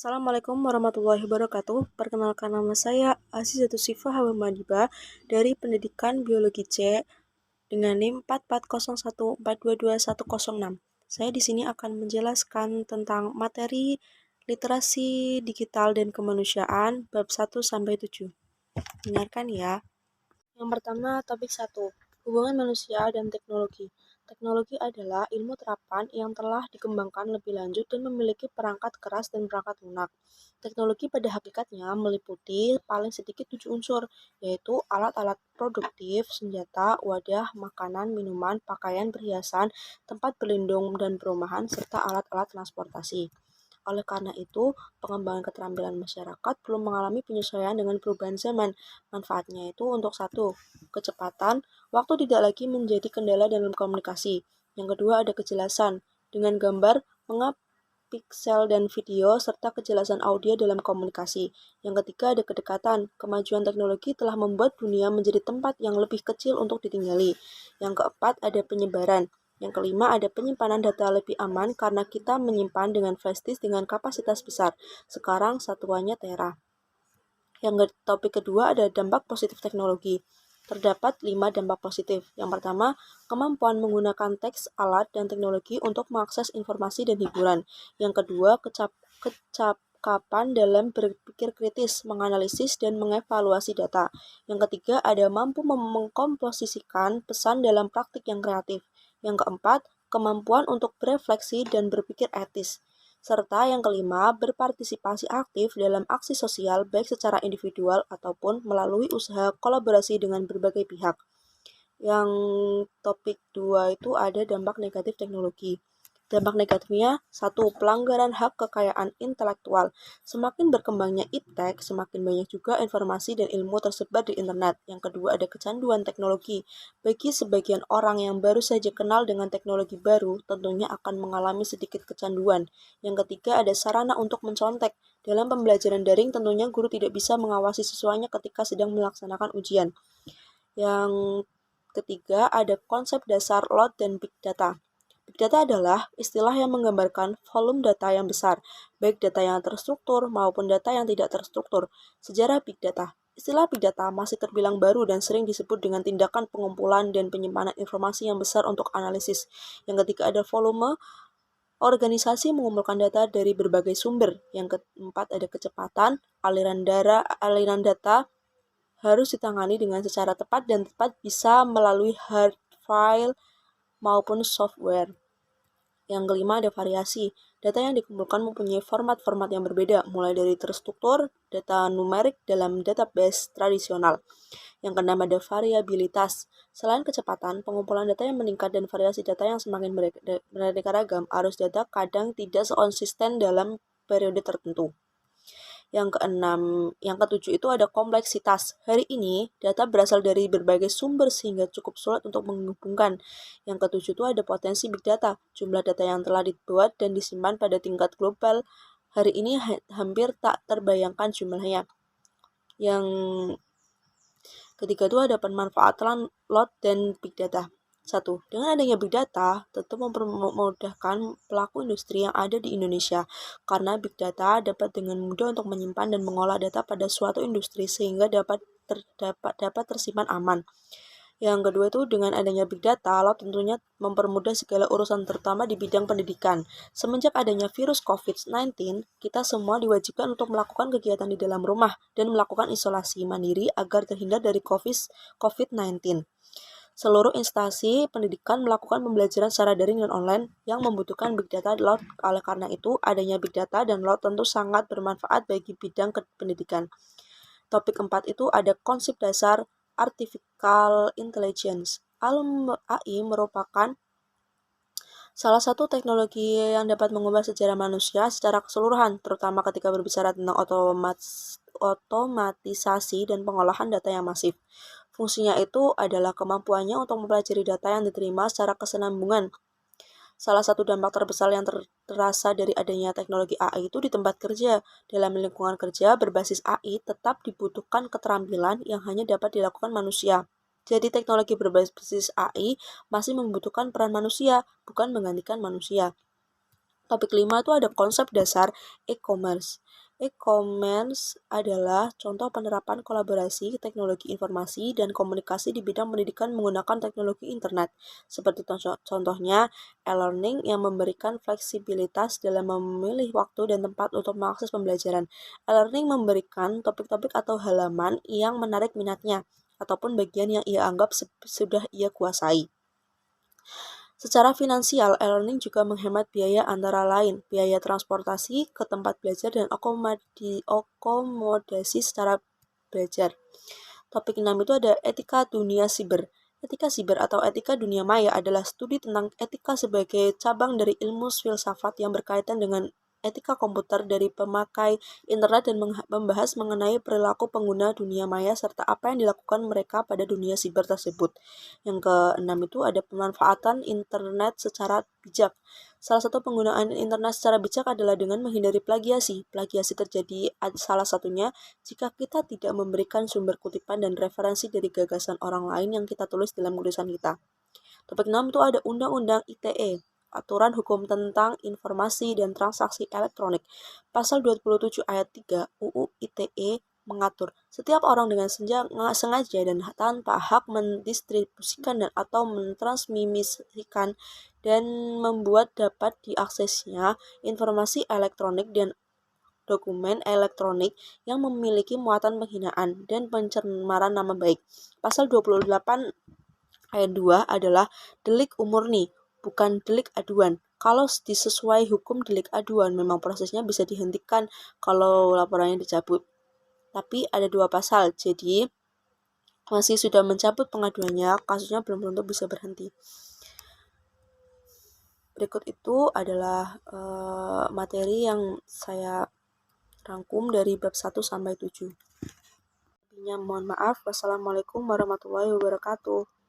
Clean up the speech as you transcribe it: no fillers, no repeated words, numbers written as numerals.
Assalamualaikum warahmatullahi wabarakatuh. Perkenalkan, nama saya Azizatul Syifa Hawa Madiba dari Pendidikan Biologi C dengan NIM 4401422106. Saya di sini akan menjelaskan tentang materi literasi digital dan kemanusiaan bab 1 sampai 7. Dengarkan ya. Yang pertama, topik 1, hubungan manusia dan teknologi. Teknologi adalah ilmu terapan yang telah dikembangkan lebih lanjut dan memiliki perangkat keras dan perangkat lunak. Teknologi pada hakikatnya meliputi paling sedikit 7 unsur, yaitu alat-alat produktif, senjata, wadah, makanan, minuman, pakaian, perhiasan, tempat berlindung dan perumahan, serta alat-alat transportasi. Oleh karena itu, pengembangan keterampilan masyarakat perlu mengalami penyesuaian dengan perubahan zaman. Manfaatnya itu untuk 1, kecepatan, waktu tidak lagi menjadi kendala dalam komunikasi. Yang kedua, ada kejelasan, dengan gambar, piksel dan video, serta kejelasan audio dalam komunikasi. Yang ketiga, ada kedekatan, kemajuan teknologi telah membuat dunia menjadi tempat yang lebih kecil untuk ditinggali. Yang keempat, ada penyebaran. Yang kelima, ada penyimpanan data lebih aman karena kita menyimpan dengan flash disk dengan kapasitas besar. Sekarang satuannya tera. Yang topik kedua ada dampak positif teknologi. Terdapat 5 dampak positif. Yang pertama, kemampuan menggunakan teks, alat, dan teknologi untuk mengakses informasi dan hiburan. Yang kedua, kecakapan dalam berpikir kritis, menganalisis, dan mengevaluasi data. Yang ketiga, ada mampu mengkomposisikan pesan dalam praktik yang kreatif. Yang keempat, kemampuan untuk berefleksi dan berpikir etis. Serta yang kelima, berpartisipasi aktif dalam aksi sosial baik secara individual ataupun melalui usaha kolaborasi dengan berbagai pihak. Yang topik 2 itu ada dampak negatif teknologi. Dampak negatifnya, 1, pelanggaran hak kekayaan intelektual. Semakin berkembangnya iptek, semakin banyak juga informasi dan ilmu tersebar di internet. Yang kedua, ada kecanduan teknologi. Bagi sebagian orang yang baru saja kenal dengan teknologi baru, tentunya akan mengalami sedikit kecanduan. Yang ketiga, ada sarana untuk mencontek. Dalam pembelajaran daring, tentunya guru tidak bisa mengawasi siswanya ketika sedang melaksanakan ujian. Yang ketiga, ada konsep dasar load dan big data. Big data adalah istilah yang menggambarkan volume data yang besar, baik data yang terstruktur maupun data yang tidak terstruktur. Sejarah big data. Istilah big data masih terbilang baru dan sering disebut dengan tindakan pengumpulan dan penyimpanan informasi yang besar untuk analisis. Yang ketiga, ada volume. Organisasi mengumpulkan data dari berbagai sumber. Yang keempat, ada kecepatan. Aliran data harus ditangani dengan secara tepat dan tepat bisa melalui hard file maupun software. Yang kelima, ada variasi. Data yang dikumpulkan mempunyai format-format yang berbeda, mulai dari terstruktur, data numerik dalam database tradisional. Yang keenam, ada variabilitas. Selain kecepatan, pengumpulan data yang meningkat dan variasi data yang semakin beraneka ragam, arus data kadang tidak konsisten dalam periode tertentu. Yang ketujuh itu ada kompleksitas. Hari ini, data berasal dari berbagai sumber sehingga cukup sulit untuk menghubungkan. Yang ketujuh itu ada potensi big data. Jumlah data yang telah dibuat dan disimpan pada tingkat global hari ini hampir tak terbayangkan jumlahnya. Yang ketiga itu ada pemanfaatan load dan big data. 1. Dengan adanya big data, tentu mempermudahkan pelaku industri yang ada di Indonesia, karena big data dapat dengan mudah untuk menyimpan dan mengolah data pada suatu industri sehingga dapat tersimpan aman. Yang kedua itu dengan adanya big data, lo tentunya mempermudah segala urusan terutama di bidang pendidikan. Semenjak adanya virus COVID-19, kita semua diwajibkan untuk melakukan kegiatan di dalam rumah dan melakukan isolasi mandiri agar terhindar dari COVID-19. Seluruh instansi pendidikan melakukan pembelajaran secara daring dan online yang membutuhkan big data load. Oleh karena itu, adanya big data dan load tentu sangat bermanfaat bagi bidang pendidikan. Topik 4 itu ada konsep dasar Artificial Intelligence. AI merupakan salah satu teknologi yang dapat mengubah sejarah manusia secara keseluruhan, terutama ketika berbicara tentang otomatisasi dan pengolahan data yang masif. Fungsinya itu adalah kemampuannya untuk mempelajari data yang diterima secara kesinambungan. Salah satu dampak terbesar yang terasa dari adanya teknologi AI itu di tempat kerja. Dalam lingkungan kerja berbasis AI tetap dibutuhkan keterampilan yang hanya dapat dilakukan manusia. Jadi teknologi berbasis AI masih membutuhkan peran manusia, bukan menggantikan manusia. Topik 5 itu ada konsep dasar e-commerce. E-commerce adalah contoh penerapan kolaborasi teknologi informasi dan komunikasi di bidang pendidikan menggunakan teknologi internet. Seperti contohnya e-learning yang memberikan fleksibilitas dalam memilih waktu dan tempat untuk mengakses pembelajaran. E-learning memberikan topik-topik atau halaman yang menarik minatnya ataupun bagian yang ia anggap sudah ia kuasai. Secara finansial, e-learning juga menghemat biaya antara lain biaya transportasi ke tempat belajar dan akomodasi secara belajar. Topik 6 itu ada etika dunia siber. Etika siber atau etika dunia maya adalah studi tentang etika sebagai cabang dari ilmu filsafat yang berkaitan dengan etika komputer dari pemakai internet dan membahas mengenai perilaku pengguna dunia maya serta apa yang dilakukan mereka pada dunia siber tersebut. Yang keenam itu ada pemanfaatan internet secara bijak. Salah satu penggunaan internet secara bijak adalah dengan menghindari plagiasi. Plagiasi terjadi salah satunya jika kita tidak memberikan sumber kutipan dan referensi dari gagasan orang lain yang kita tulis dalam tulisan kita. Topik 6 itu ada Undang-Undang ITE, Aturan Hukum tentang Informasi dan Transaksi Elektronik. Pasal 27 ayat 3 UU ITE mengatur setiap orang dengan sengaja dan tanpa hak mendistribusikan dan atau mentransmisikan dan membuat dapat diaksesnya informasi elektronik dan dokumen elektronik yang memiliki muatan penghinaan dan pencemaran nama baik. Pasal 28 ayat 2 adalah delik murni, bukan delik aduan. Kalau disesuai hukum delik aduan, memang prosesnya bisa dihentikan kalau laporannya dicabut. Tapi ada 2 pasal, jadi masih sudah mencabut pengaduannya, kasusnya belum tentu bisa berhenti. Berikut itu adalah materi yang saya rangkum dari bab 1 sampai 7. Mohon maaf. Wassalamualaikum warahmatullahi wabarakatuh.